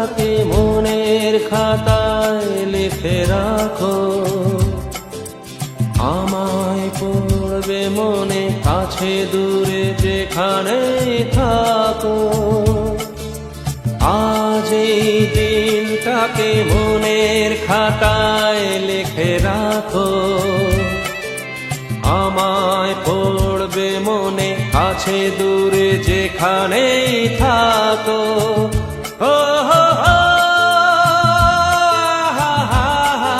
দিনটাকে মনের খাতায় লিখে রাখো, আমায় পড়বে মনে কাছে দূরে যেখানেই থাকো। আজ এই দিনটাকে মনের খাতায় লিখে রাখো, আমায় পড়বে মনে কাছে দূরে যেখানেই থাকো। ও হো হো, হা হা হা,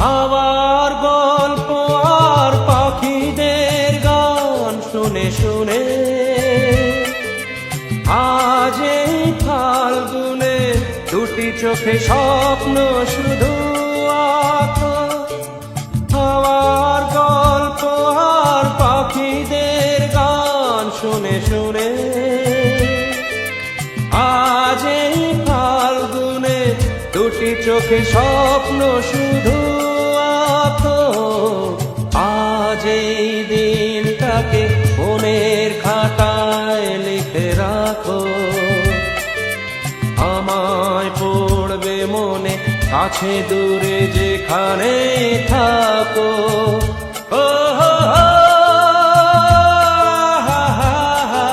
হাওয়ার গল্প আর পাখিদের গান শুনে শুনে আজ এই ফাল্গুনে দুটি চোখে স্বপ্ন শুধু আঁকো। হাওয়ার গল্প আর পাখিদের গান শুনে শুনে আজ এই ফাল্গুনে দুটি চোখে স্বপ্ন শুধু আঁকো। আজ এই দিনটাকে মনের খাতায় লিখে রাখো, আমায় পড়বে মনে কাছে দূরে যেখানে থাকো। ও হো হো, হা হা হা,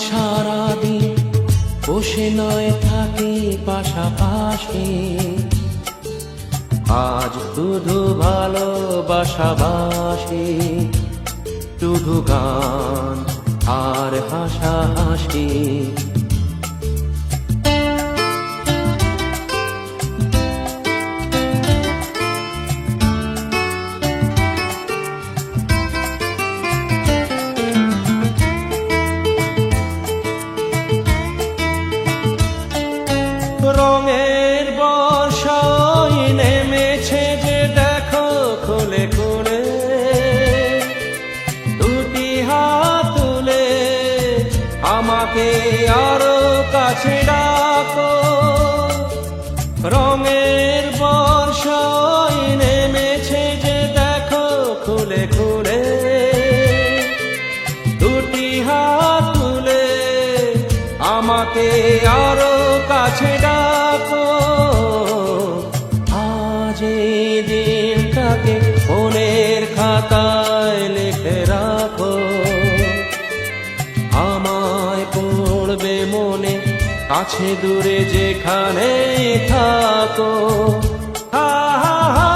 সারাদিন বসে নয় থাকি পাশাপাশি, আজ শুধু ভালোবাসাবাসি, শুধু গান আর হাসাহাসি। রঙের বর্ষায় নেমেছে যে দেখো খুলে খুলে, দুটি হাত তুলে আমাকে আরো কাছে ডাকো। রঙের বর্ষায় নেমেছে যে দেখো খুলে খুলে, দুটি হাত তুলে আমাকে আরো কাছে ডাকো। আজ এই দিনটাকে মনের খাতায় লিখে রাখো, আমায় পড়বে মনে কাছে দূরে যেখানে থাকো। হা হা হা,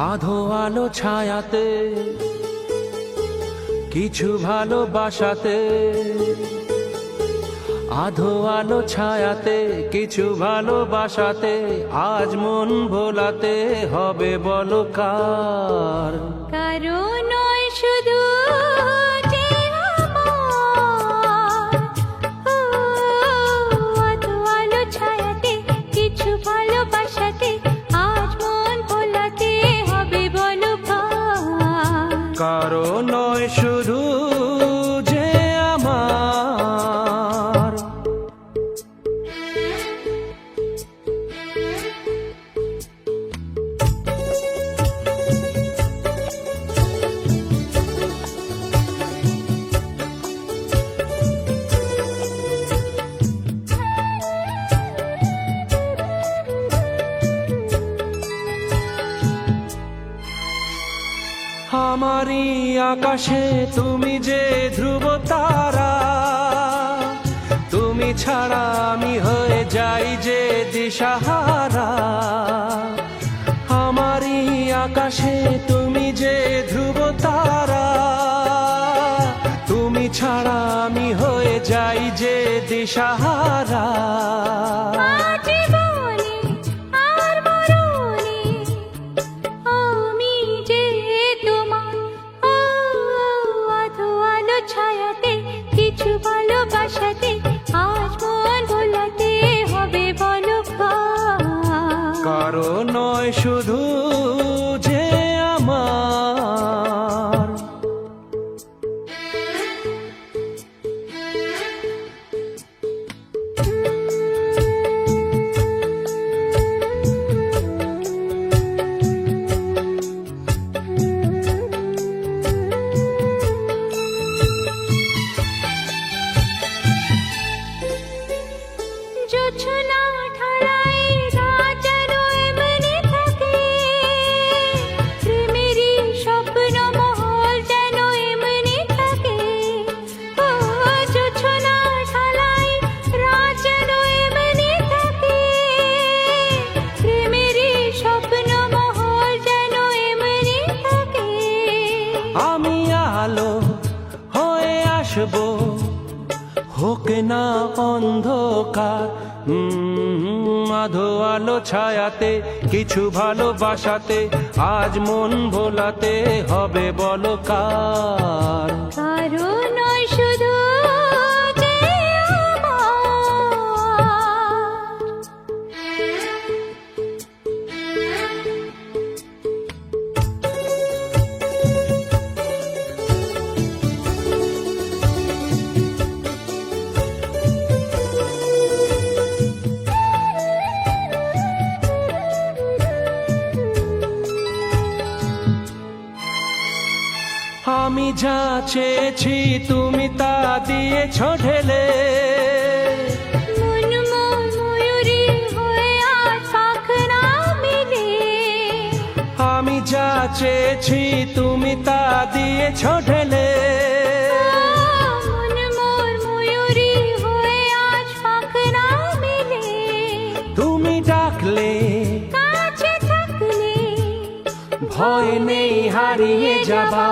আধো আলো ছায়াতে কিছু ভালোবাসাতে, আধো আলো ছায়াতে কিছু ভালোবাসাতে, আজ মন ভোলাতে হবে বলো কার। কারণ নয় শুধু যে আমার, আধো আলো ছায়াতে কিছু ভালোবাসাতে, আজ মন ভোলাতে হবে বলো কার। কারণ নয় শুধু যে আমার, আমারই আকাশে তুমি যে ধ্রুব তারা, তুমি ছাড়া আমি হয়ে যাই যে দিশাহারা। আমারই আকাশে তুমি যে ধ্রুব তারা, তুমি ছাড়া আমি হয়ে যাই যে দিশাহারা। জীবনে আর মরণে আমি যে তোমার, আধো আলো ছায়াতে কিছু ভালোবাসাতে আজ মন ভোলাতে হবে বলো কারো নয় শুধু যে আমার। জোছনা ঠাড়াই রাত যেন এমনি থাকে, প্রেমেরই স্বপ্ন মহল যেন এমনি থাকে। ও জোছনা ঠাড়াই রাত যেন এমনি থাকে, প্রেমেরই স্বপ্ন মহল যেন এমনি থাকে। আমি আলো হয়ে আসবো, হোক না অন্ধকার। আধো আলো ছায়াতে কিছু ভালোবাসাতে আজ মন ভোলাতে হবে বলো কার। কারো নয় শুধু যে আমি যা চেয়েছি তুমি তা দিয়েছ ঢেলে, মন ময়ূরী হয়ে আজ পাখনা মেলে। আমি যা চেয়েছি তুমি তা দিয়েছ ঢেলে। মন ময়ূরী হয়ে আজ পাখনা মেলে। তুমি ডাকলে কাছে থাকলে ভয় নেই হারিয়ে যাবা।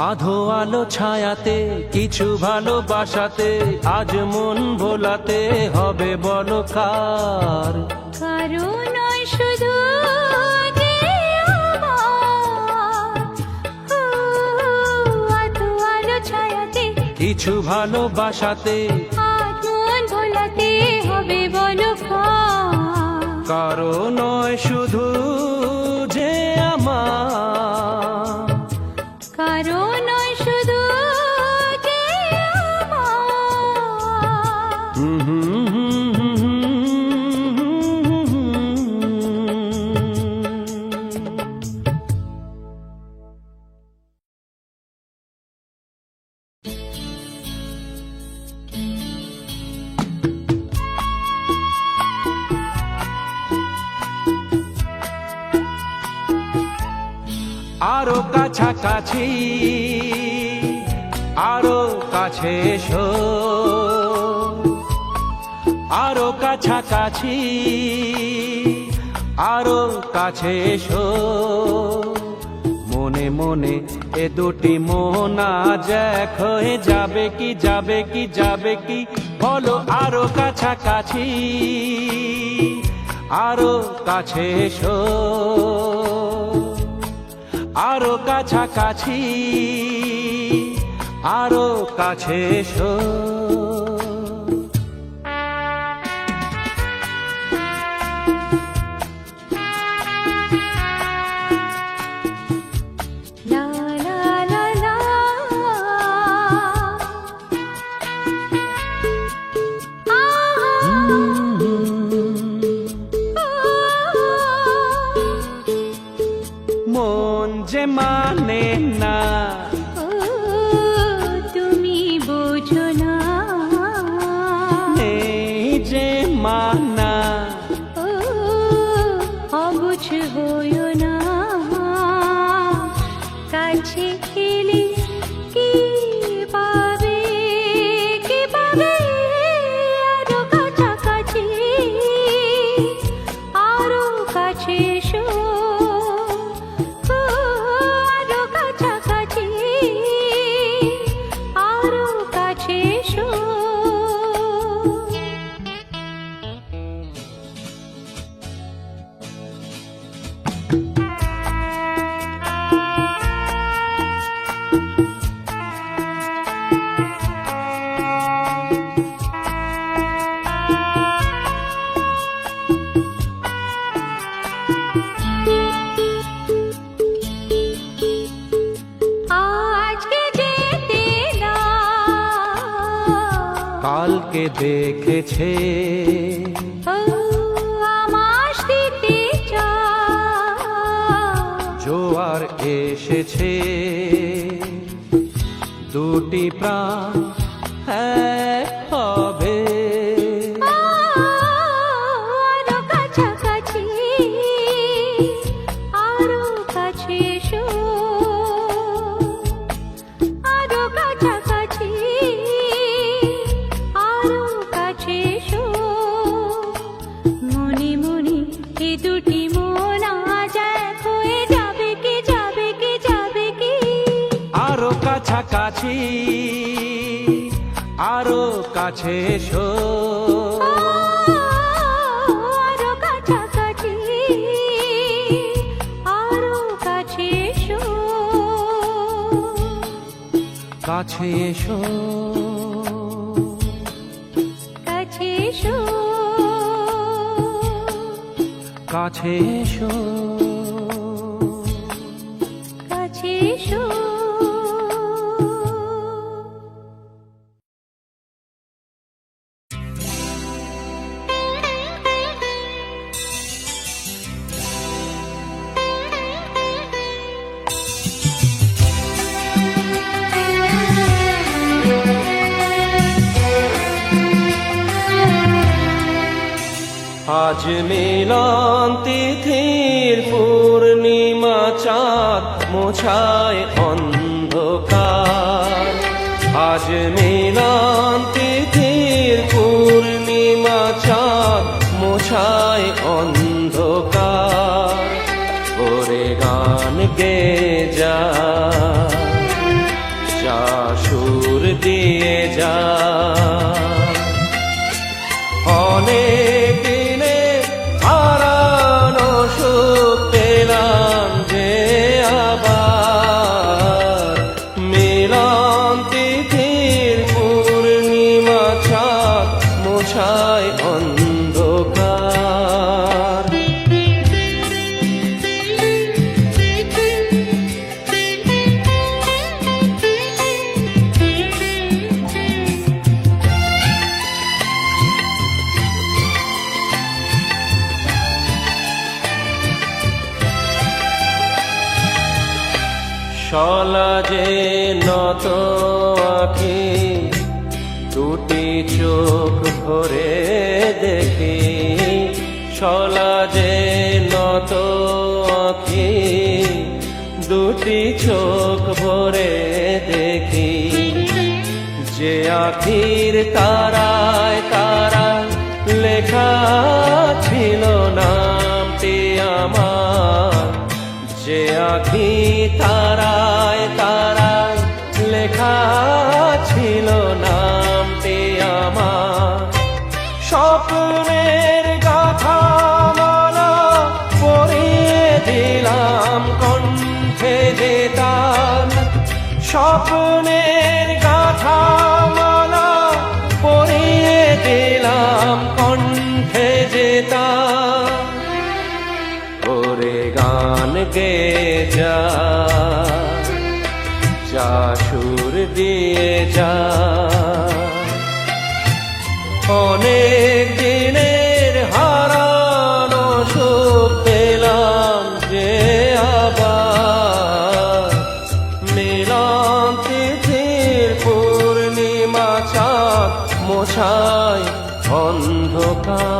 আধো আলো ছায়াতে কিছু ভালোবাসাতে আজ মন ভোলাতে হবে বলো কার। কারো নয় শুধু যে আমার, আধো আলো ছায়াতে কিছু ভালোবাসাতে আজ মন ভোলাতে হবে বলো কারো নয় শুধু যে আমার। কারো নয় শুধু যে আমার। আরো কাছাকাছি আরো কাছে এসো, আরো কাছাকাছি আরো কাছে এসো। মনে মনে এ দুটি মন আজ এক হয়ে যাবে কি যাবে কি যাবে কি বলো। আরো কাছাকাছি আরো কাছে এসো, আরো কাছাকাছি আরো কাছে এসো। লা লা লা লা, মন যে মানে না ও তুমি বোঝো না। গে আরো কাছাকাছি, আরো কাছে এসো, আরো কাছাকাছি, আরো কাছে এসো। আজকে যেতে না, কালকে দেখেছে ও আমাস দিতে চাও, জোয়ার এসেছে, দুটি প্রাণ এক হবে। আরো কাছাকাছি, আরো কাছে এসো, আরো কাছাকাছি, আরো কাছে এসো। মনে মনে এ দুটি মন আজ এক হয়ে যাবে কি, যাবে কি, যাবে কি। আরো কাছাকাছি, আরো কাছে এসো, আরো কাছাকাছি, আরো কাছে এসো। কাছে এসো, কাছে এসো, কাছে এসো। কাছে এসো। আজ মিলন তিথির পূর্ণিমা চাঁদ মোছায় অন্ধকার। আজ মিলন তিথির পূর্ণিমা চাঁদ মোছায় অন্ধকার। ওরে গান গে যা, যা সুর দিয়ে যা। অনেক দিনে হারানো সুখ পেলাম যে আবার। মিলন তিথির পূর্ণিমা চাঁদ মোছায় অন্ধকার। শলা যে নত আঁখি, দুটি চোখ ভরে দেখি। শলা যে নত আঁখি, দুটি চোখ ভরে দেখি। যে আখির তারায় তারায় লেখা ছিল নামটি আমার। যে আখি তারায় তারায় লেখা ছিল নামটি আমার। স্বপ্নের গাথা মালা পরিয়ে দিলাম কণ্ঠে যে তার। স্বপ্নের গাথা মালা পরিয়ে দিলাম কণ্ঠে যে তার। ওরে গান গে যা, যা সুর দিয়ে যা। অনেক দিনের হারানো সুখ পেলাম যে আবার। মিলন তিথির পূর্ণিমা চাঁদ মোছায় অন্ধকার।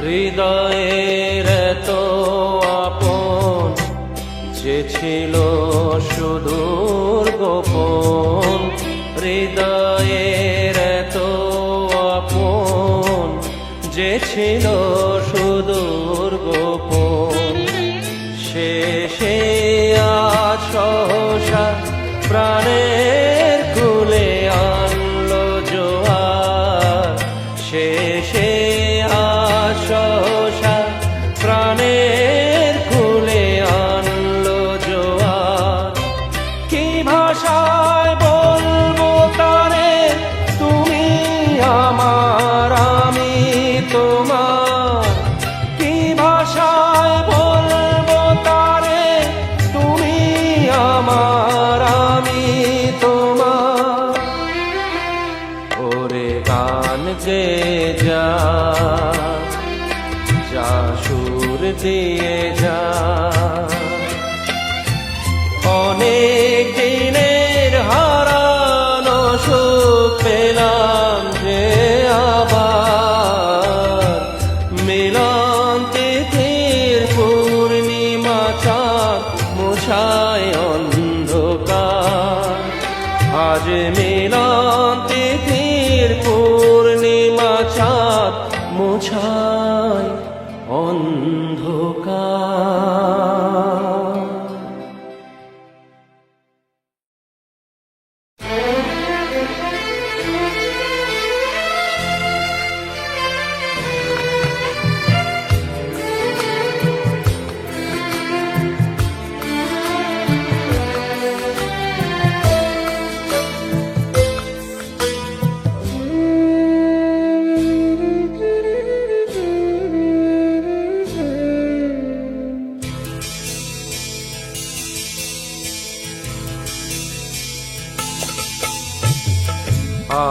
হৃদয়ের তো আপন যে ছিল সুদূর গোপন, হৃদয়ের তো আপন যে ছিল সুদূর গোপন, শেষে আজ সহসা প্রাণের কুলে আনলো জোয়ার, শেষে আজ সহসা প্রাণের কুলে আনলো জোয়ার। কি ভাষায় বলবো তারে, তুমি আমার আমি তোমার, কি ভাষায় বলবো তারে, তুমি আমার আমি তোমার। ওরে গান গে যা, যা সুর দিয়ে যা, অনেক দিনের হারানো সুখ পেলাম যে আবার, মিলন তিথির পূর্ণিমা চাঁদ মুছায় অন্ধকার, আজ মিলন তিথির পূর্ণিমা চাঁদ মুছায় অন্ধকার।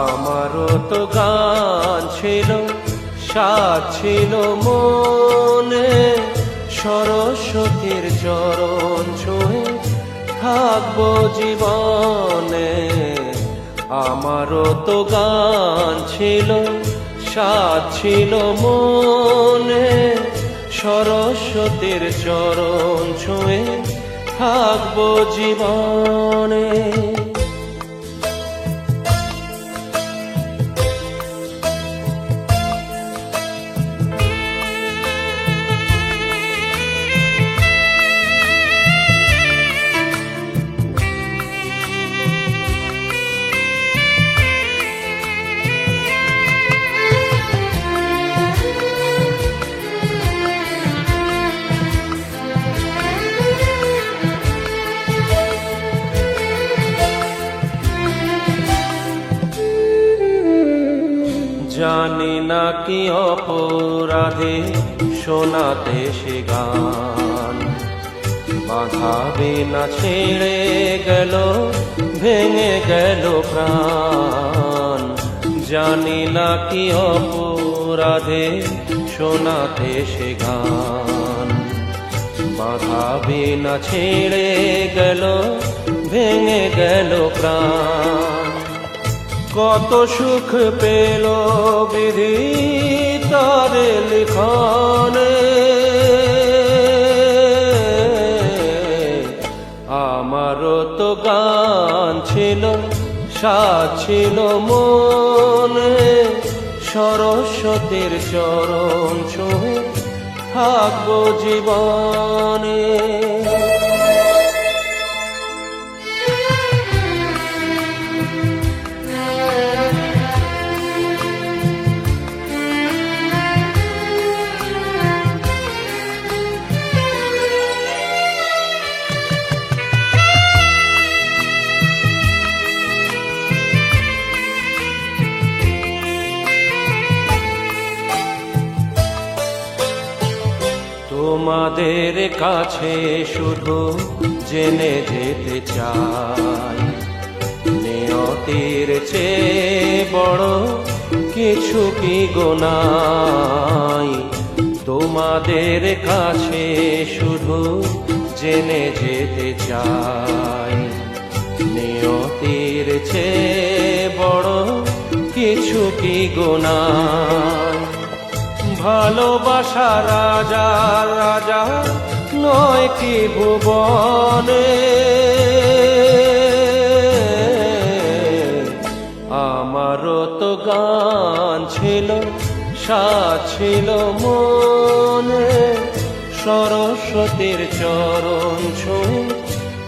আমারও তো গান ছিল, সাথ ছিল মনে, সরস্বতীর চরণ ছুঁয়ে থাকবো জীবনে। আমারও তো গান ছিল, সাথ ছিল মনে, সরস্বতীর চরণ ছুঁয়ে থাকবো জীবনে। জানি না কি অপরাধে শোনাতে সে গান, বাঁধাবে না ছেড়ে গেল, ভেঙে গেল প্রাণ। জানি না কি অপরাধে শোনাতে সে গান, বাঁধাবে না ছেড়ে গেল, ভেঙে গেল প্রাণ। কত সুখ পেল বিধি তার লিখনে, আমারও তো গান ছিল, সাথ ছিল মনে, সরস্বতীর চরণ ছুঁয়ে থাকবো জীবনে। তোমাদের কাছে শুধু জেনে যেতে চাই, নিয়তির চেয়ে বড় কিছু কি গোনাই। তোমাদের কাছে শুধু জেনে যেতে চাই, নিয়তির চেয়ে বড় কিছু কি গোনাই। ভালোবাসা রাজা রাজা নয় কি ভুবনে, আমারও তো গান ছিল, সাজ ছিল মনে, সরস্বতীর চরণ ছুঁয়ে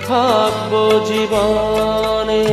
থাকবো জীবনে।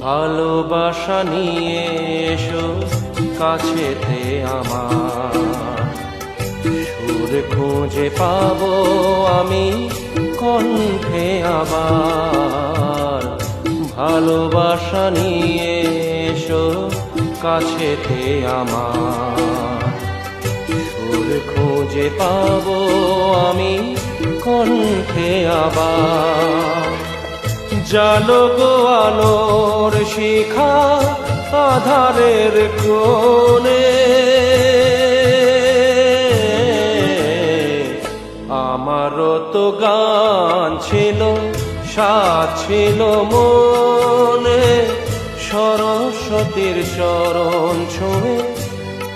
ভালোবাসা নিয়ে এসো কাছেতে আমার, সুর খুঁজে পাবো আমি কণ্ঠে আবার। ভালোবাসা নিয়ে এসো কাছেতে আমার, সুর খুঁজে পাবো আমি কণ্ঠে আবার। জালো গো আলোর শিখা আধারের কোণে, আমারও তো গান ছিল, সাজ ছিল মনে, সরস্বতীর চরণ ছুঁয়ে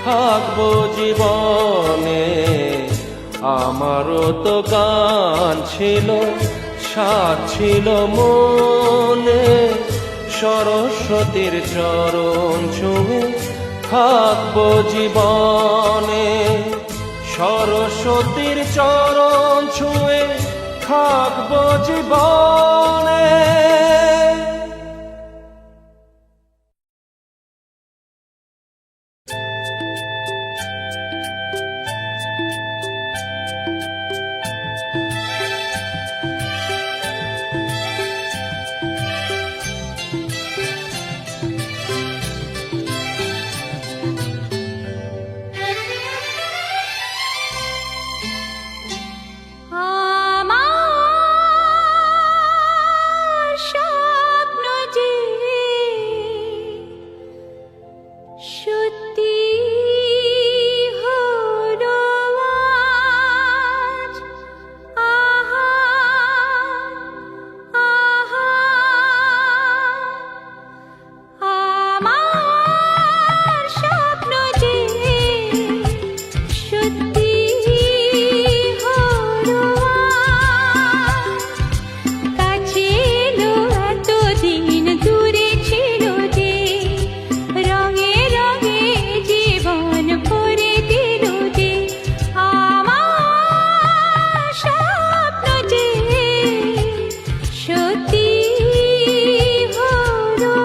থাকবো জীবনে। আমারও তো গান ছিল, সাজ ছিল মনে, সরস্বতীর চরণ ছুঁয়ে থাকবো জীবনে। সরস্বতীর চরণ ছুঁয়ে থাকবো জীবনে। আমার স্বপ্ন যে সত্যি হলো আজ। আহা আহা, আমার স্বপ্ন যে সত্যি হলো আজ। কাছে এলো এতদিন দূরে ছিল যে, রঙে রঙে জীবন ভরে দিল যে। আমার স্বপ্ন যে সত্যি হলো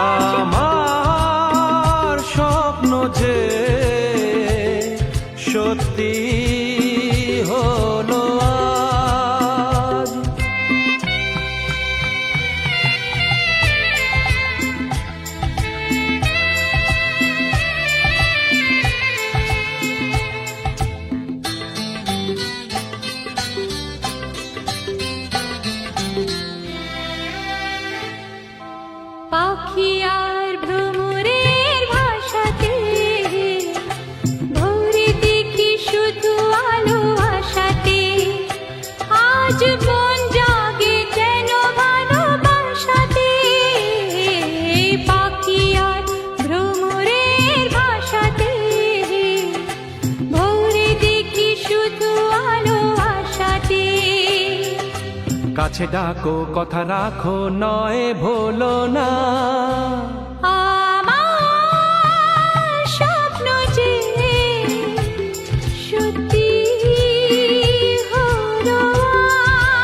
আজ। আমার স্বপ্ন যে সত্যি হলো আজ। পাখি আর ভ্রমরের ভাষাতে ভোরে দেখি শুধু আলো আশাতে। আজ মন জাগে যেন ভালোবাসাতে। পাখি আর ভ্রমরের ভাষাতে ভোরে দেখি শুধু আলো আশাতে। কাছে ডাকো কথা রাখো নয় ভোলো না, আমার স্বপ্ন যে সত্যি হলো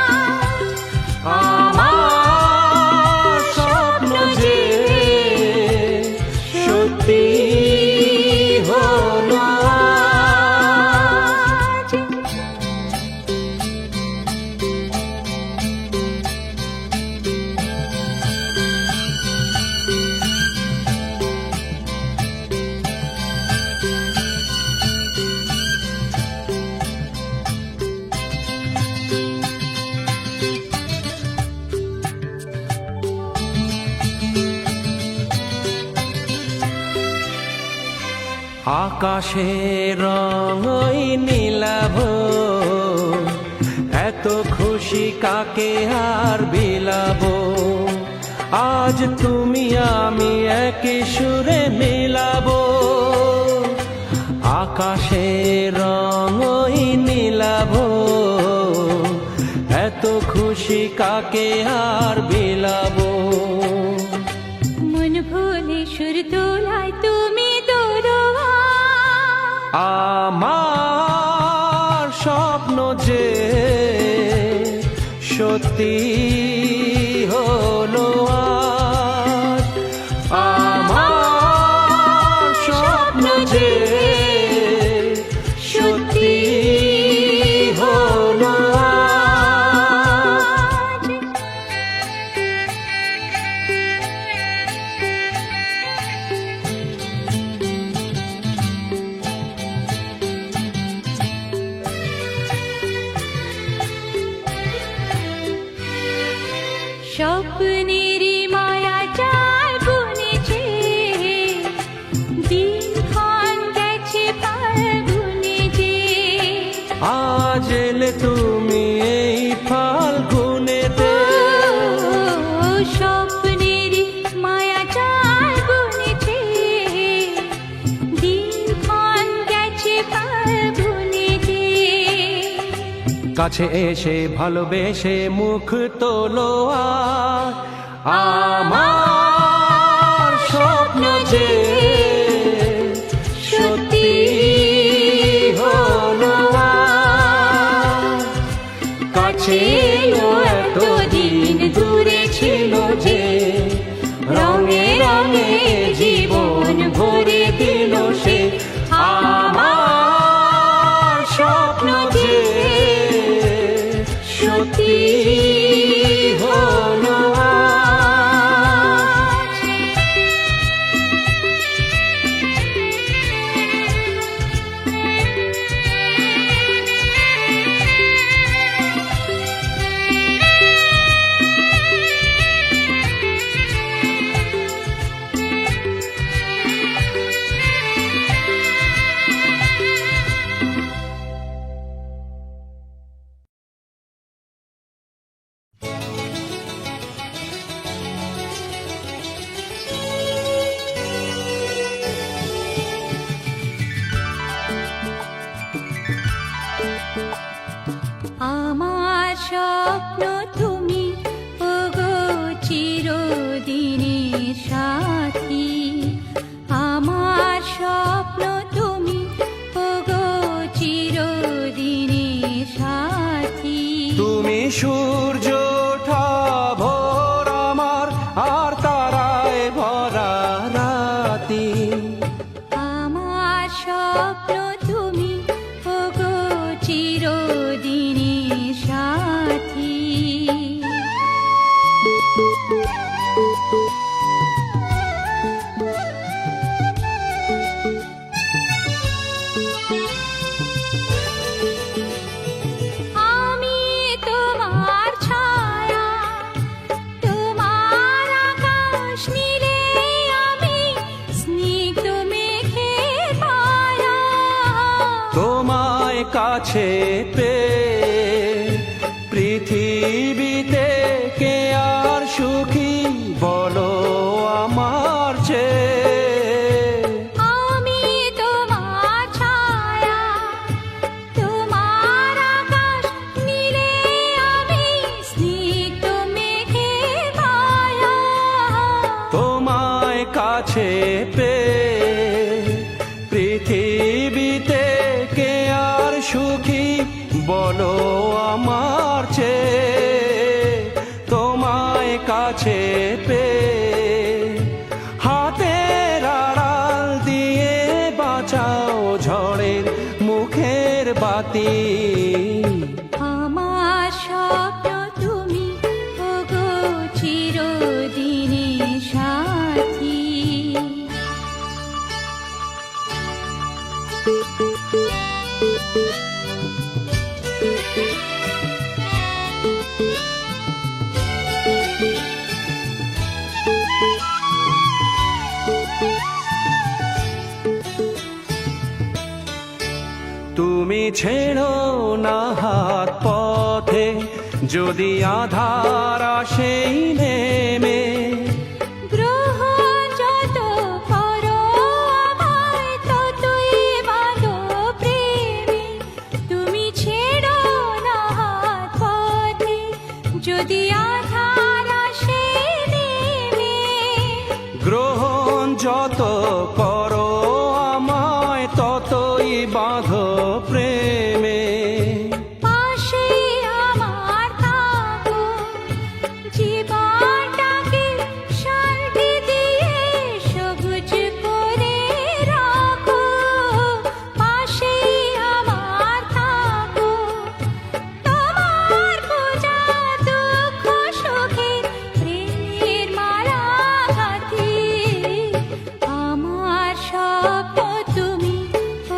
আজ। আমার স্বপ্ন যে সত্যি হলো আজ। আকাশের রং ওই নীলাভ, এত খুশি কাকে আর বিলাবো। আজ তুমি আমি একই সুরে মিলাবো। আকাশের রং ওই নীলাভ, এত খুশি কাকে আর বিলাবো। মন ভুলে সুর তোলায় তুমি দোরোয়া, আমার স্বপ্ন যে সত্যি হলো আজ। আমার স্বপ্ন যে সত্যি হলো আজ। স্বপ্নেরই মায়া জাল বুনেছে, দিনক্ষণ গেছে ফাল্গুনে যে। আজ এলে তুমি এই ফাল্গুনেতে, ও স্বপ্নেরই মায়া জাল বুনেছে, দিনক্ষণ গেছে ফাল্গুনে যে। কাছে এসে ভালোবেসে মুখ তোলো আর। আমার স্বপ্ন যে সত্যি হলো আজ। কাছে এলো এতদিন দূরে ছিল যে, রঙে রঙে জীবন ভরে দিল সে। আমার স্বপ্ন যে সত্যি হলো আজ। আমার স্বপ্ন তুমি ওগো চিরদিনের সাথী। আমার স্বপ্ন তুমি ওগো চিরদিনের সাথী। তুমি সূর্য ওঠা ভোর আমার, আর তারায় ভরা রাতি। আমার স্বপ্ন তুমি ওগো চিরদিনের সাথী। আমি তোমার ছায়া, তোমার আকাশ নীলে, আমি স্নিগ্ধ মেঘের মায়া। তোমায় কাছে পেয়ে পৃথিবীতে কে আর সুখী বলো আমার চেয়ে। আমি তোমার ছায়া, তোমার আকাশ নীলে, আমি স্নিগ্ধ মেঘের মায়া। তোমায় কাছে পেয়ে পৃথিবীতে কে আর সুখী বলো আমার চেয়ে। তোমায় কাছে পেয়ে হাতের আড়াল দিয়ে বাঁচাও ঝড়ের মুখের বাতি। আমার স্বপ্ন তুমি ওগো চিরদিনের সাথী। ছেড়ো না হাত পথে, যদি আধার আসেই নেমে। গ্রহণ যত করো আমায় ততই বাঁধো প্রেমে, তুমি ছেড়ো না হাত পথে, যদি আধার আসে নেমে। গ্রহণ যত করো আমায় ততই বাঁধো প্রেমে। পাশে আমার থাকো, জীবনটাকে শান্তি দিয়ে সবুজ করে রাখো। পাশে আমার থাকো, তোমার পূজা দুঃখ সুখে প্রেমের মালা গাঁথি। আমার স্বপ্ন তুমি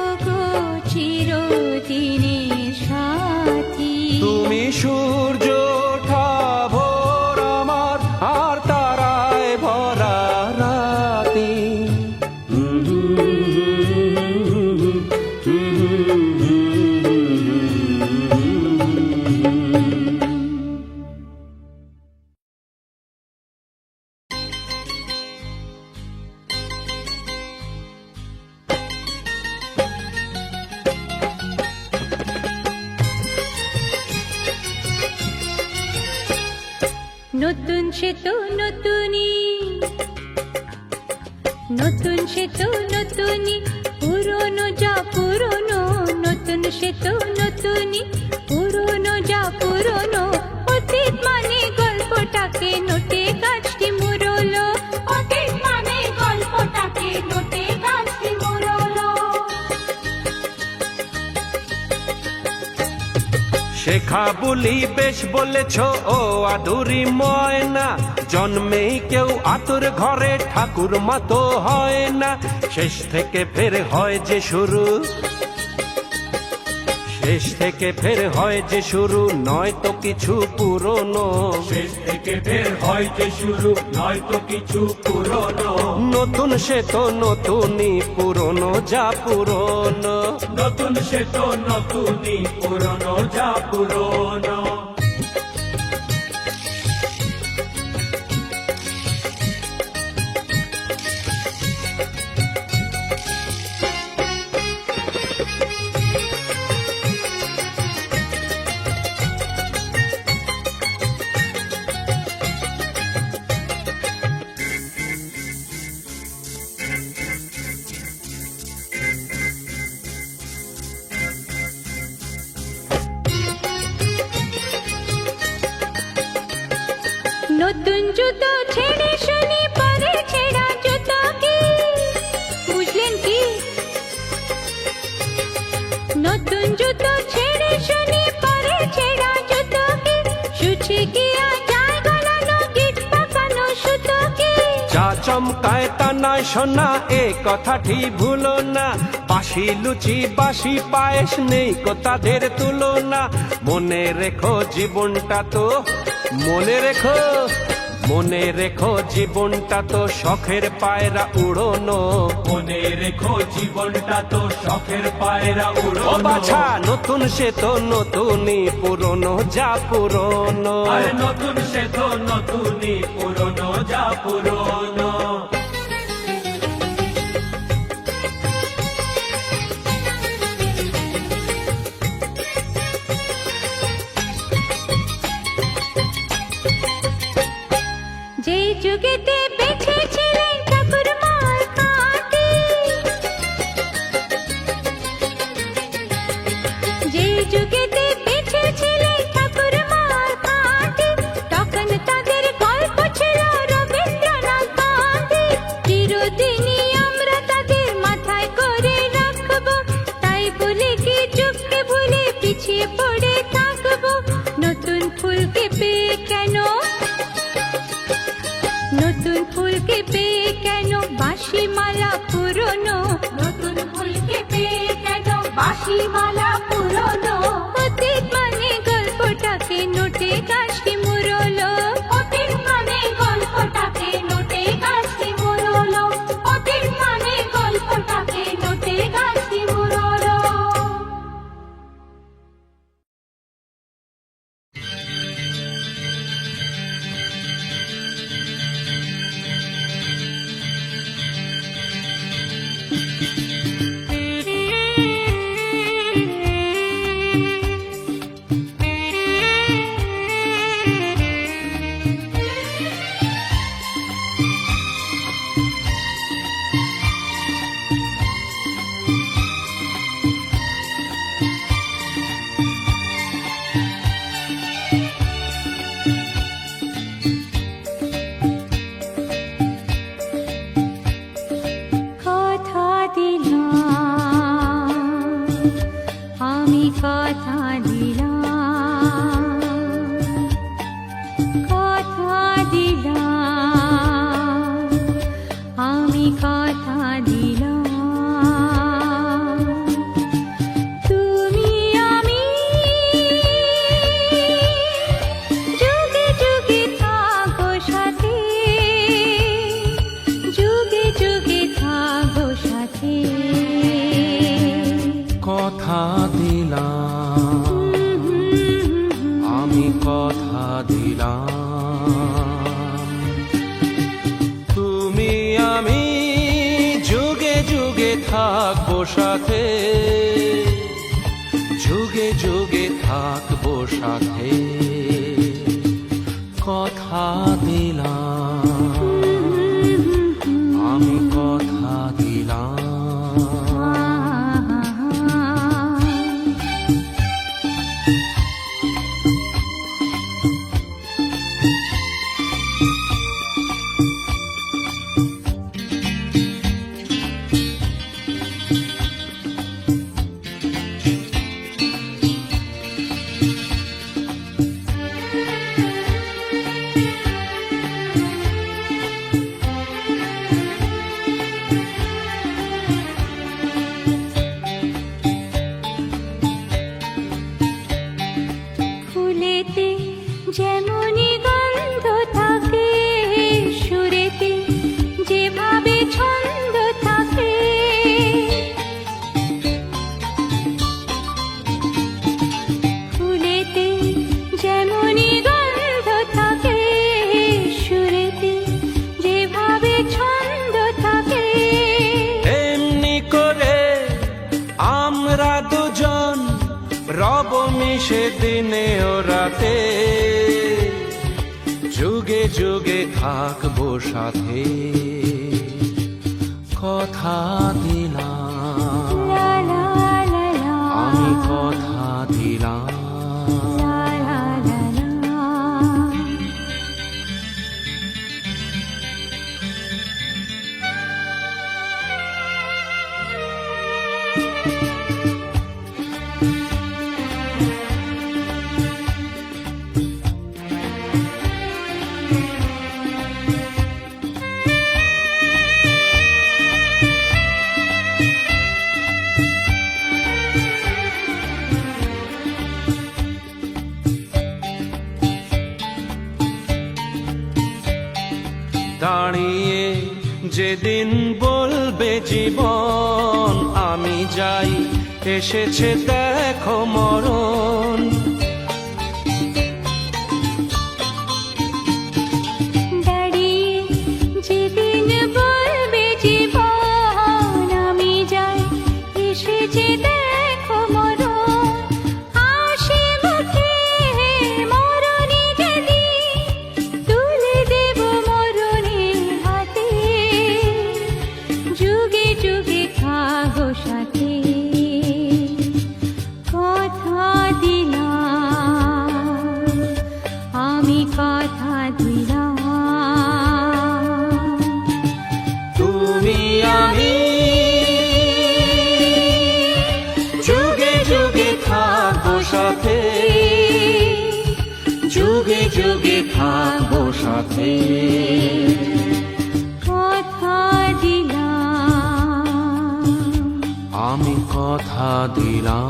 ওগো চিরদিনের সাথী। তুমি সূর্য ওঠা ভোর আমার, আর তারায় ভরা রাতি। নতুন সে তো নতুনই, নতুন সে তো নতুনই, পুরনো যা পুরনো। নতুন সে তো নতুনই, পুরনো যা পুরনো। অতীত মানে গল্পটাকে নোটে গাছটি মুড়লো, অতীত মানে গল্পটাকে নোটে গাছটি মুড়লো। শেখা বলি বেশ বলেছ ও আদুরি ময়না, জন্মেই কেউ আতুর ঘরে ঠাকুর মতো হয় না। শেষ থেকে ফের হয় যে শুরু, শেষ থেকে ফের হয় যে শুরু, নয়তো কিছু পুরনো। শেষ থেকে ফের হয় যে শুরু, নয়তো কিছু পুরনো। নতুন সে তো নতুনই, পুরনো যা পুরনো। নতুন সে তো নতুনই, পুরনো যা পুরনো। নতুন জুতো ছেড়ে শুনি পরে ছেঁড়া জুতো কি, বুঝলেন কি? নতুন জুতো ছেড়ে শুনি পরে ছেঁড়া জুতো কি, শুছে গিয়া যায় গলানো গিট পাকানো সুতো কি। যা চমকায় তা নয় শোনা, এ কথাটি ভুলো না। বাসি লুচি বাসি পায়েস নেই কো তাদের তুলনা। মনে রেখো জীবনটা তো, মনে রেখো, মনে রেখো জীবনটা তো শখের পায়রা উড়োনো। মনে রেখো জীবনটা তো শখের পায়রা ও উড়োনো। বাছা নতুন সে তো নতুনই, পুরনো যা পুরনো। আর নতুন সে তো নতুনই, পুরনো যা পুরনো। যে যুগেতে বেঁচেছিলেন ঠাকুর মার কাঁটি, যে যুগেতে বেঁচেছিলেন ঠাকুর মার কাঁটি, তখন তাদের গল্প ছিল রবীন্দ্রনাথ গান্ধী। চিরদিনই আমরা তাদের মাথায় করে রাখবো, তাই বলে কি যুগকে ভুলে পিছিয়ে পড়ে থাকবো। নতুন ফুলকে পেয়ে কেন, নতুন ফুলকে পেয়ে কেন বাঁশি মালা পুরনো। নতুন ফুলকে পেয়ে কেন বাঁশি মালা পুরনো। অতীত মানে গল্পটাকে নোটে গাছটি মুড়লো, অতীত মানে গল্পটাকে নোটে গাছটি মুড়লো, অতীত মানে গল্পটাকে নোটে গাছটি মুড়লো। কথা দিলাম, আমি কথা দিলাম, তুমি আমি যুগে যুগে থাকবো সাথে, যুগে যুগে থাকবো সাথে, কথা দিলাম, আমি কথা দিলাম। ফুলেতে যেমনই গন্ধ থাকে, সুরেতে যেভাবে ছন্দ থাকে, ফুলেতে যেমনই গন্ধ থাকে, সুরেতে যেভাবে ছন্দ থাকে, এমনি করে আমরা দুজন রব মিশে দিনে ও রাতে, যুগে যুগে থাকবো সাথে, কথা দিলাম, লা লা লা লা, আমি কথা দিলাম। লা লা লা লা। দাঁড়িয়ে যেদিন বলবে জীবন আমি যাই, এসেছে দেখো মরণ, দাঁড়িয়ে যেদিন বলবে জীবন আমি যাই, এসেছে দেখো মরণ, হাসি মুখে মরণে যেদিন তুলে দেব মরণের হাতে, যুগে যুগে থাকো সাথে, কথা দিলাম, আমি কথা দিলাম, তুমি আমি যুগে যুগে থাকবো সাথে, যুগে যুগে থাকবো সাথে, কথা দিলাম, আমি কথা দিলাম।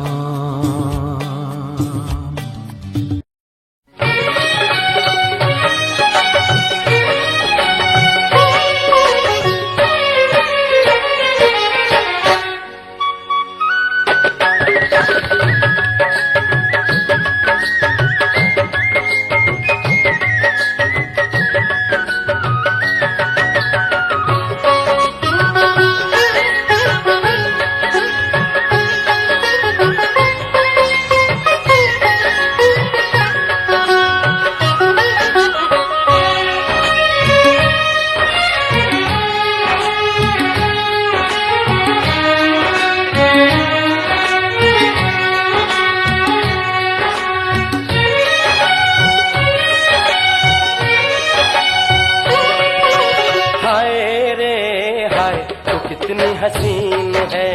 कितनी हसीन है,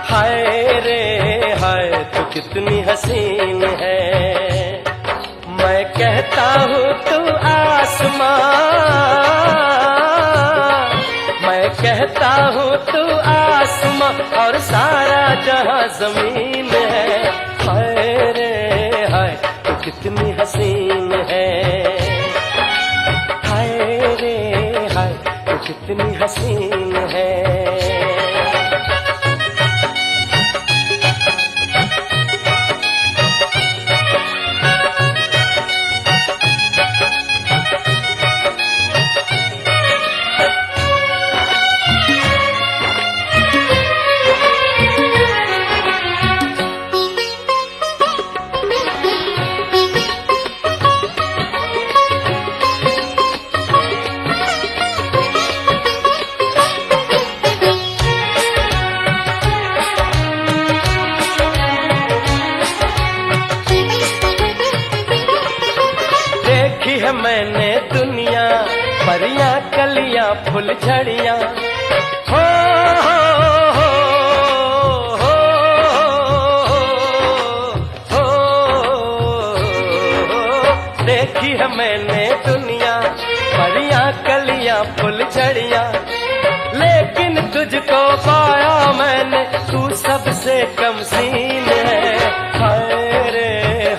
हाय रे हाय तू कितनी हसीन है, मैं कहता हूँ तू आसमां, मैं कहता हूँ तू आसमां और सारा जहां जमीन है, हाय रे हाय तू कितनी हसीन है, हाय रे हाय तू कितनी हसीन है। कलियां फुलझड़ियां हो, हो, हो, हो, देखी है मैंने दुनिया परियां कलियां फुलझड़ियां, लेकिन तुझको पाया मैंने तू सबसे कम सीन है। हाय रे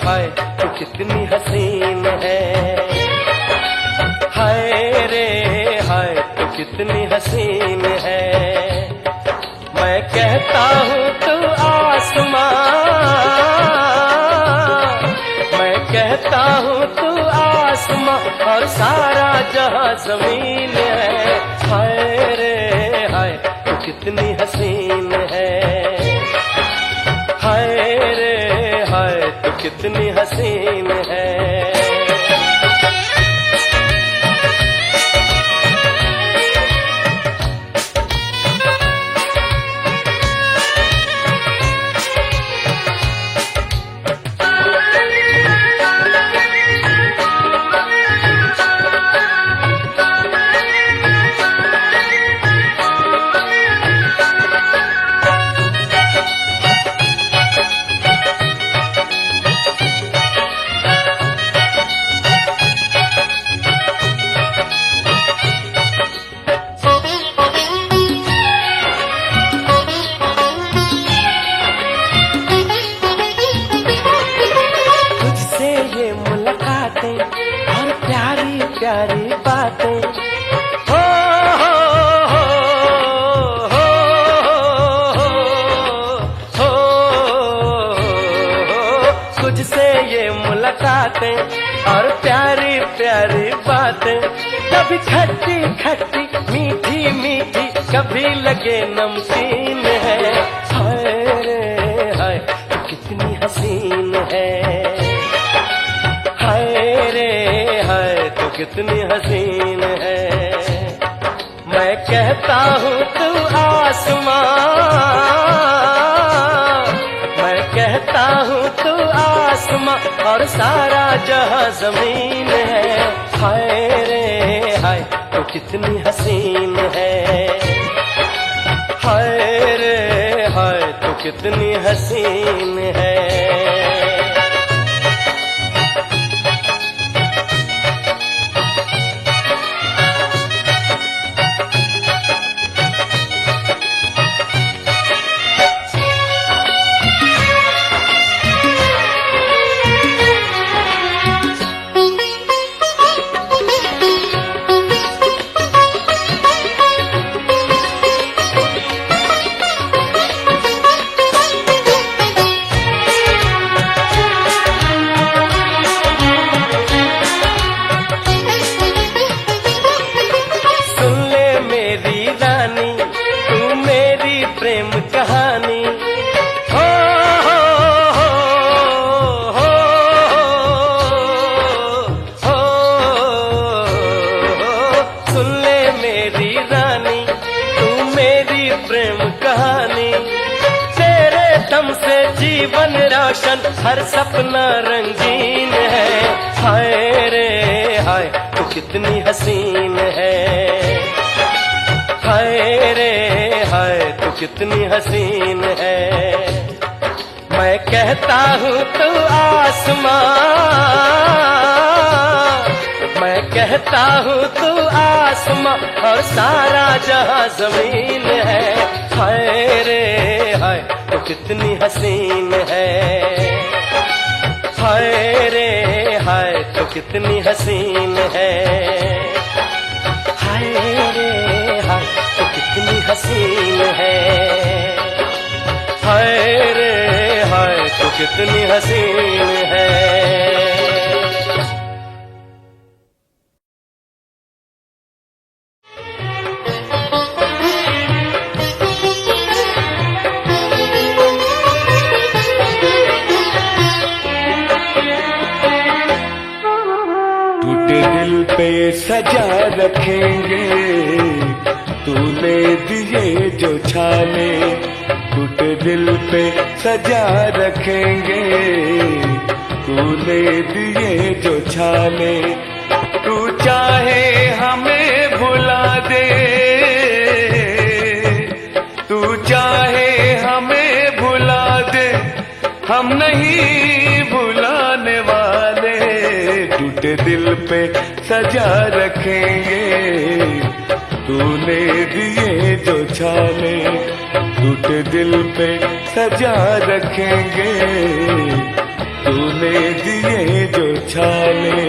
हाय तू कितनी हसीन है, हाय रे हाय तू कितनी हसीन है। मैं कहता हूँ तू आसमां, मैं कहता हूँ तू आसमां और सारा जहां जमीन है। हाय रे हाय तू कितनी हसीन है, हाय रे हाय तू कितनी हसीन है। और प्यारी प्यारी बातें हो, हो, हो, हो, हो, तुझसे ये मुलाकातें और प्यारी प्यारी बातें, कभी खट्टी खट्टी मीठी मीठी कभी लगे नमकीन है। हाय रे हाय तू कितनी हसीन है, हाय रे हाय तू कितनी हसीन है। मैं कहता हूँ तू आसमां, मैं कहता हूँ तू आसमां और सारा जहां जमीन है। हाय रे हाय तू कितनी हसीन है, हाय रे हाय तू कितनी हसीन है। प्रेम कहानी हो, हो, हो, हो, हो, सुन ले मेरी रानी तू मेरी प्रेम कहानी, तेरे दम से जीवन रोशन हर सपना रंगीन है। हाय रे हाय तू कितनी हसीन है, हाय रे हाय तू कितनी हसीन है। मैं कहता हूँ तू आसमां, मैं कहता हूँ तू आसमां और सारा जहां जमीन है। हाय रे हाय तू कितनी हसीन है, हाय रे हाय तू कितनी हसीन है। हाय रे हाय तू कितनी हसीन है, हाय रे हाय तू कितनी हसीन है। टूटे दिल पे सजा रखेंगे तूने दिए जो छाले, टूटे दिल पे सजा रखेंगे तूने दिए जो छाले। तू चाहे हमें भुला दे, तू चाहे हमें भुला दे, हम नहीं भुलाने वाले। टूटे दिल पे सजा रखेंगे तूने दिए जो छाले, टूटे दिल पे सजा रखेंगे तूने दिए जो छाले।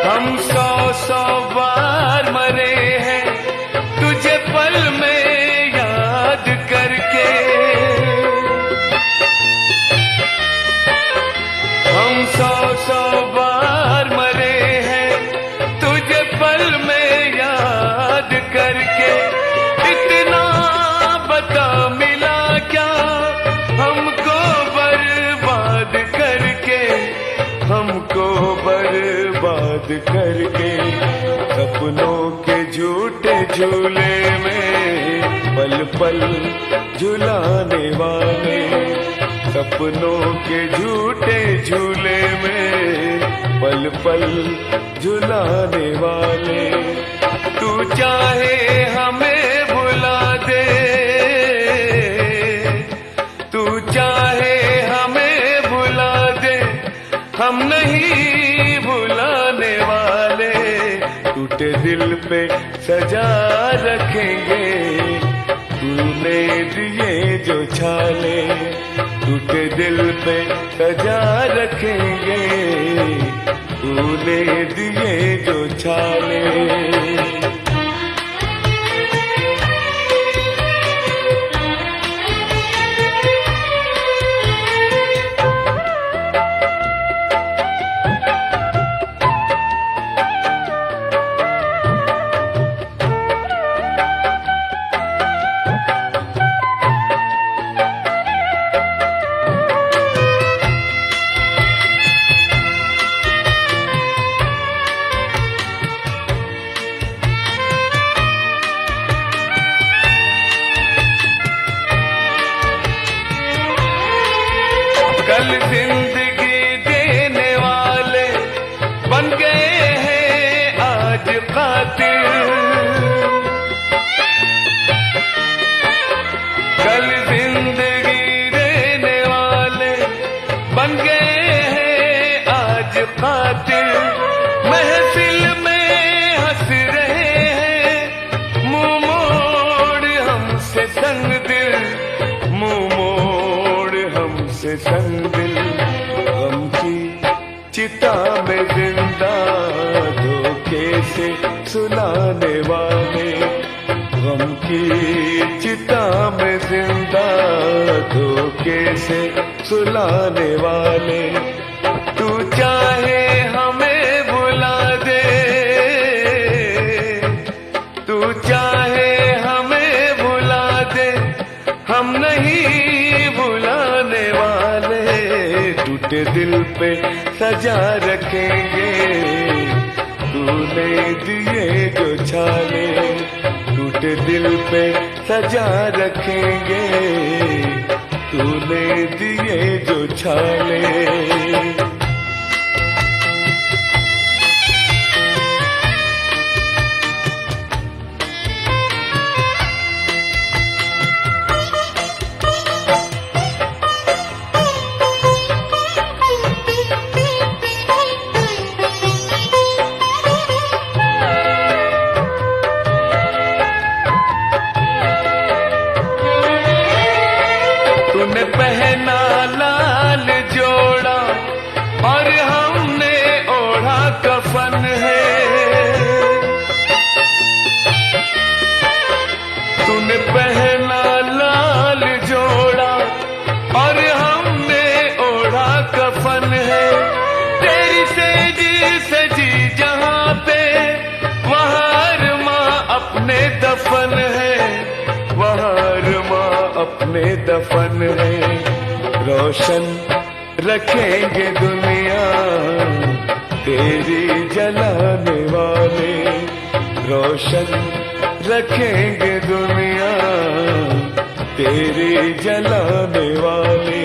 हम सौ सौ बार मरे हैं तुझे पल में याद करके, हम सौ सौ बार मरे हैं तुझे पल में याद करके। इतना बता मिला क्या हमको बर्बाद करके, हमको बर्बाद करके। सपनों के झूठे झूले में पल पल झुलाने वाले, सपनों के झूठे झूले में पल पल झुलाने वाले। तू चाहे हमें भुला दे, तू चाहे हमें भुला दे, हम नहीं भुलाने वाले। टूटे दिल पे सजा रखेंगे तूने दिए जो छाले, टूटे दिल पे सजा रखेंगे तूने दिए जो छाले। कल जिंदगी देने वाले बन गए हैं आज कातिल, कल जिंदगी देने वाले बन गए हैं आज कातिल। महफिल में हंस रहे हैं मुंह मोड़ हमसे तंग दिल, मुंह मोड़ हमसे तंग दिल। गम की चिता में जिंदा धोखे से सुलाने वाले, गम की चिता में जिंदा धोखे से सुलाने वाले। तू चाहे हमें भुला दे, तू चाहे हमें भुला दे, हम नहीं भुलाने वाले। टूटे दिल पे सजा रखेंगे तूने दिए जो छाले, टूटे दिल पे सजा रखेंगे तूने दिए जो छाले। तूने पहना लाल जोड़ा और हमने ओढ़ा कफन है, तूने पहना लाल जोड़ा और हमने ओढ़ा कफन है। तेरी सेज सजी जहाँ पे वहाँ अरमा अपने दफन है, वहाँ अरमा अपने दफन है। रोशन रखेंगे दुनिया तेरी जलाने वाले, रोशन रखेंगे दुनिया तेरी जलाने वाले।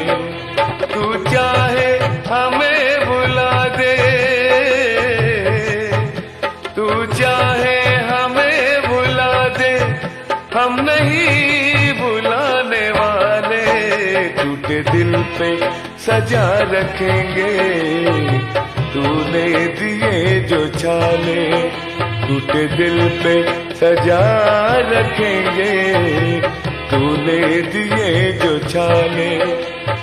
तू चाहे हमें बुला दे, तू चाहे हमें बुला दे, हम नहीं बुलाने वाले। टूटे दिल पे सजा रखेंगे तूने दिए जो छाले, टूटे दिल पे सजा रखेंगे तूने दिए जो छाले,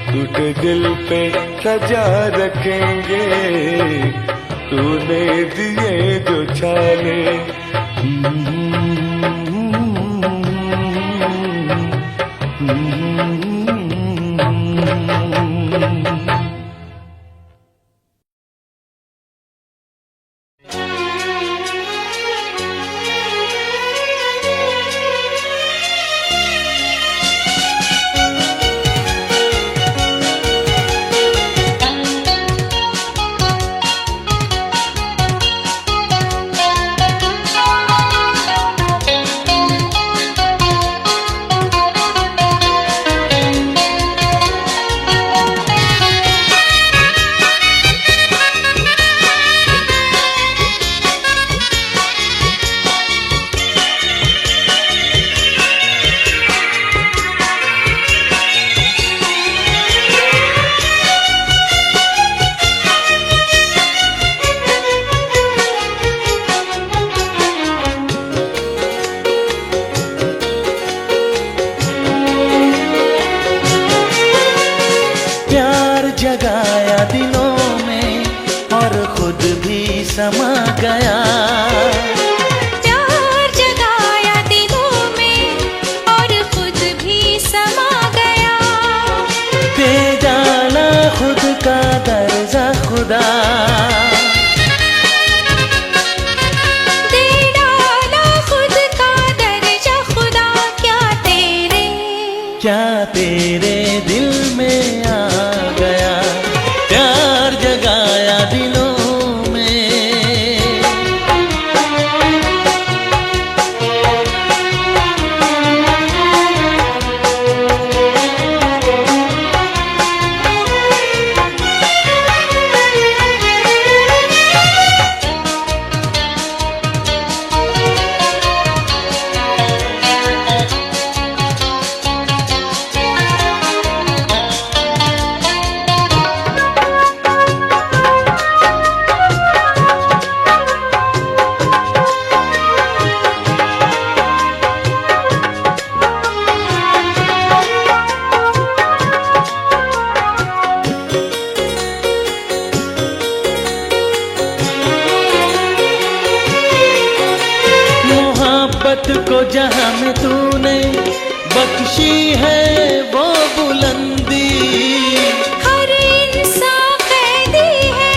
टूटे दिल पे सजा रखेंगे तूने दिए जो छाले। जगाया दिलों में और खुद भी समा गया, प्यार जगाया दिलों में और खुद भी समा गया। दे डाला खुद का दर्जा खुदा, दे डाला खुद का दर्जा खुदा। क्या तेरे दिल में आ गया, प्यार जगाया दिलों में। मोहब्बत को जहां में तूने बख्शी है वो बुलंदी, हर इंसान कैदी है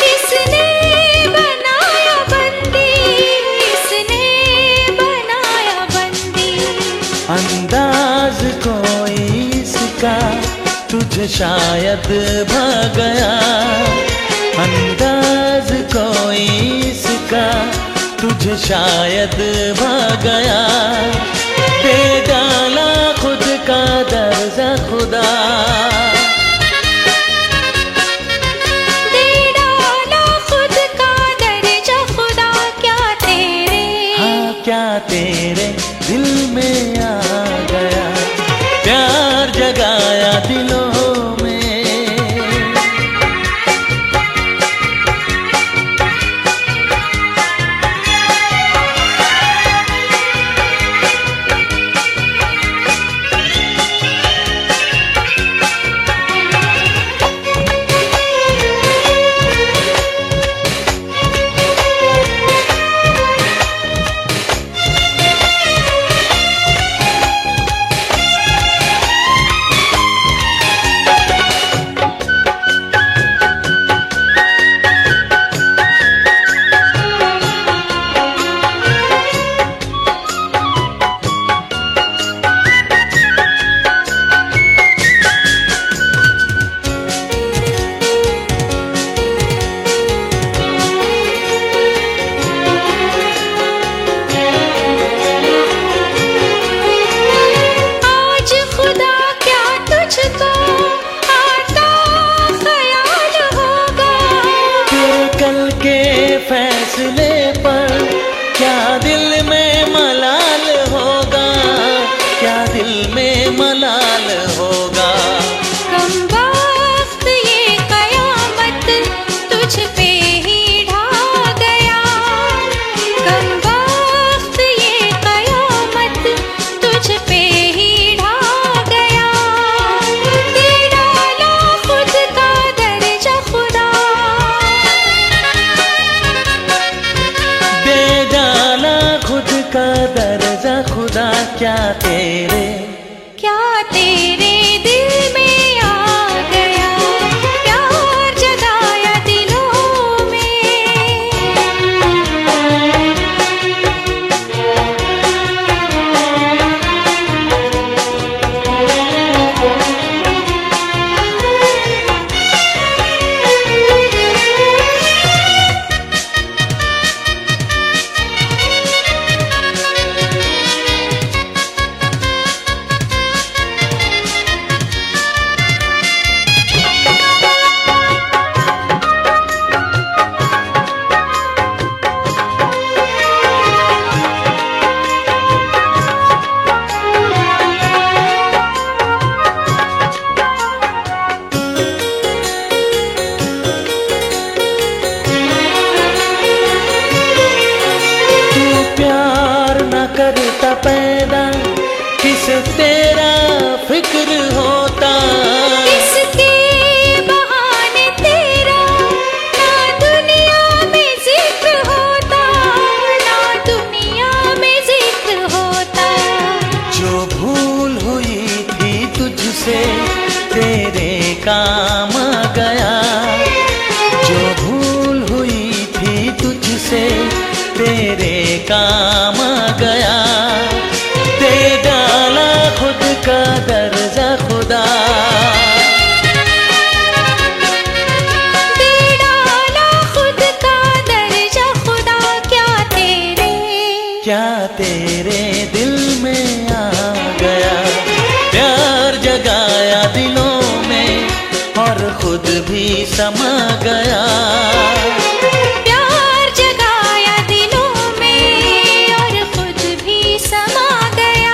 किसने बनाया बंदी, किसने बनाया बंदी। अंदाज कोई इसका तुझे शायद भा गया, अंदाज कोई इसका तुझे शायद भा गया। दे डाला खुद का दर्जा खुदा, दे डाला खुद का दर्जा खुदा। क्या तेरे दिल में आ गया, प्यार जगाया दिलों में। जिक्र होता। किसके बहाने तेरा ना दुनिया में जिक्र होता, ना दुनिया में जिक्र होता। जो भूल हुई थी तुझसे तेरे काम आ गया, जो भूल हुई थी तुझसे तेरे काम आ गया। दे डाला खुद का दर्जा खुदा, दे डाला खुद का दर्जा खुदा। क्या तेरे दिल में आ गया, प्यार जगाया दिलों में और खुद भी समा गया। प्यार जगाया दिलों में और खुद भी समा गया।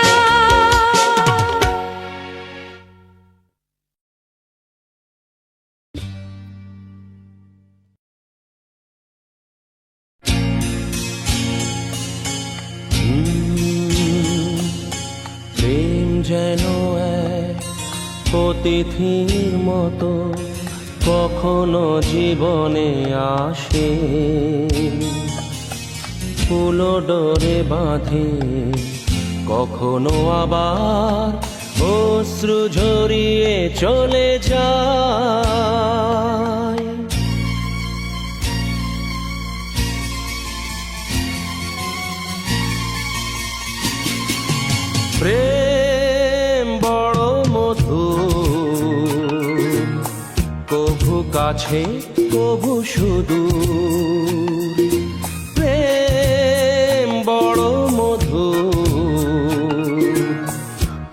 প্রেম যেন এক অতিথির মতো কখনো জীবনে আসে, ফুলো ডোরে বাঁধে, কখনো আবার অশ্রু ঝরিয়ে চলে যায়। প্রেম বড় মধুর, কভু কাছে কভু সুদূর। প্রেম বড় মধুর,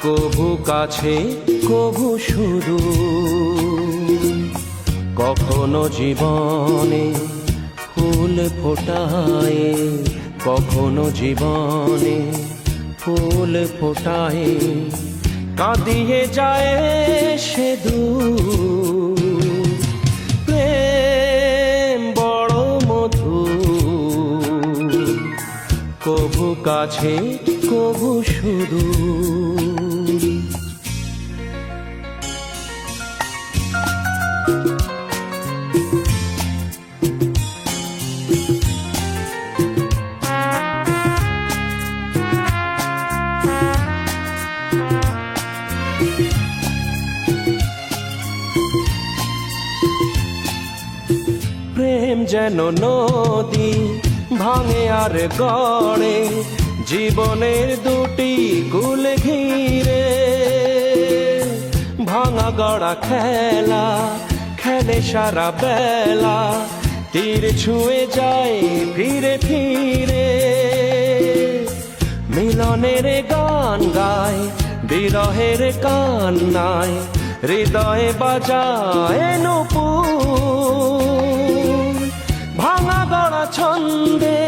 কভু কাছে কভু সুদূর। কখনো জীবনে ফুল ফোটায়, কখনো জীবনে ফুল ফোটায়, কাঁদিয়ে যায় সে দূর। প্রেম বড় মধুর, কভু কাছে কভু সুদূর। প্রেম যেন নদী ভাঙে আর গড়ে, জীবনের দুটি কুল ঘিরে। ভাঙা গড়া খেলা খেলে সারা বেলা, তীর ছুঁয়ে যায় ফিরে ফিরে। মিলনের গান গায় বিরহের কান্নায়, হৃদয়ে বাজায় নূপুর। ভাঙা গড়া ছন্দে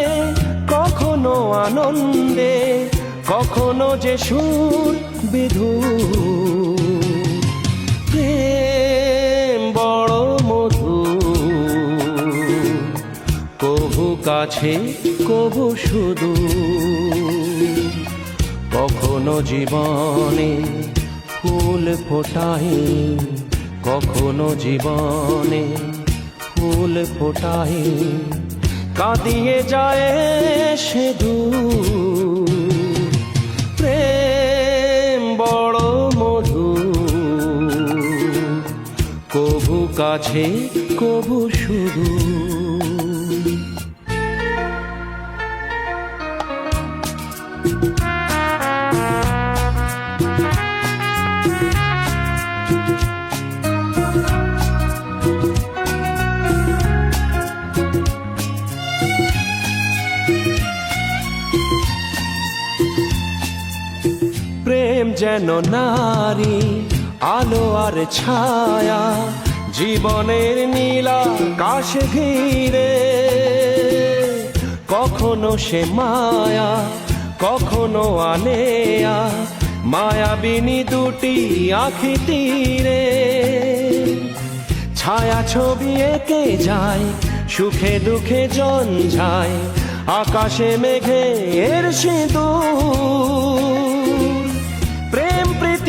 কখনো আনন্দে, কখনো যে সুর বিধুর। প্রেম বড় মধুর, কভু কাছে কভু সুদূর। কখনো জীবনে ফুল ফোটায়, কখনো জীবনে ফুল ফোটায়, কাঁদিয়ে যায় সে দূর। প্রেম বড় মধুর, কভু কাছে কভু সুদূর। প্রেম যেন নারী আলো আর ছায়া, জীবনের নীলা আকাশ ঘিরে। কখনো সে মায়া কখনো আলেয়া, মায়াবিনী দুটি আঁখি তীরে। ছায়া ছবি এঁকে যায়, সুখে দুঃখে ঝঞ্ঝায়, আকাশে মেঘের সিঁদুর। প্রেম প্রীতি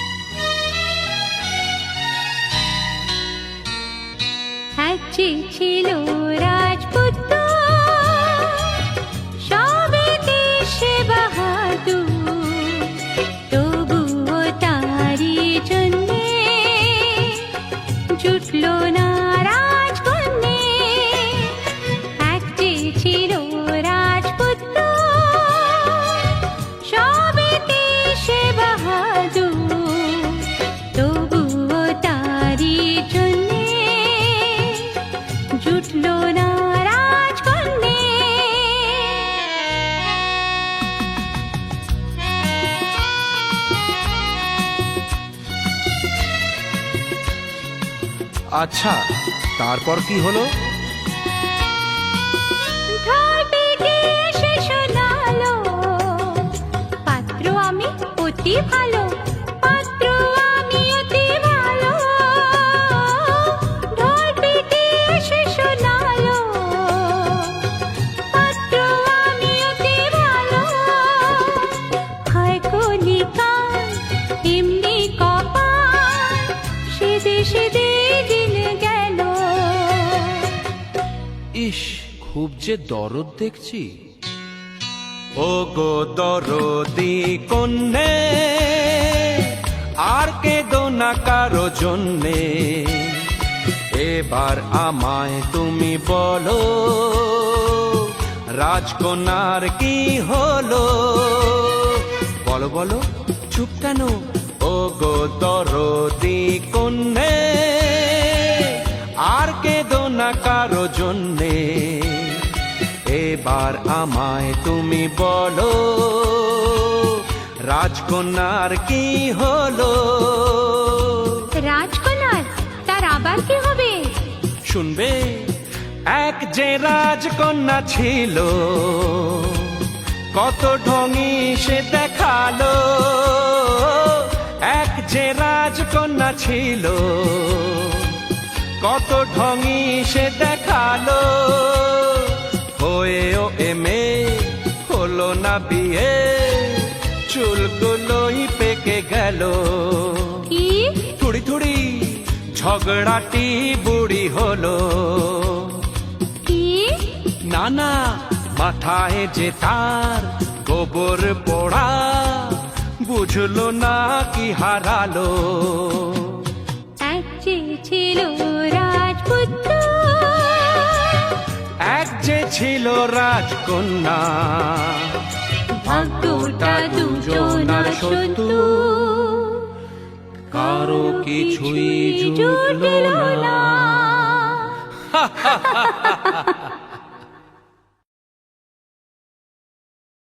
যে ছিল রাজপুত্র সবেতে সে বাহাদুর, তবুও তারি জন্যে জুটল না রাজকন্যে। এক যে ছিল রাজপুত্র সবেতে সে বাহাদুর, তবুও তারি জন্যে জুটল না রাজকন্যে। আচ্ছা, তারপর কি হলো? ঢালপিটি এসে শোনালো, পাত্র আমি অতি ভালো, পাত্র আমি অতি ভালো। ঢালপিটি এসে শোনালো, পাত্র আমি অতি ভালো। হায় কলিকাল এমনি কপাল, সেদে সেদে দিন গেল। ইস, খুব যে দরদ দেখছি। ও গো দরদি কন্যে, আর কেঁদো না কারো জন্যে। এবার আমায় তুমি বলো, রাজকন্যার কি হলো? বলো বলো, চুপ কেন? ও গো দরদি কন্যে, আর কেঁদো না কারো জন্যে। এবার আমায় তুমি বলো, রাজকন্যার কি হলো? রাজকন্যার তার আবার কি হবে? শুনবে, এক যে রাজকন্যা ছিল, কত ঢঙি সে দেখালো। এক যে রাজকন্যা ছিল, কত ঢঙি সে দেখালো। হয়েও এমে হলো না বিয়ে, চুলগুলোই পেকে গেল। কি? থুড়ি থুড়ি ঝগড়াটি বুড়ি হলো। কি? না না, মাথায় যে তার গোবর পোড়া, বুঝলো না কি হারালো। এক যে ছিল রাজপুত্র, এক যে ছিল রাজকন্যা, ভাগ্যটা দুজনার শত্রু, কারো কিছুই জুটলো জুটলো না। না।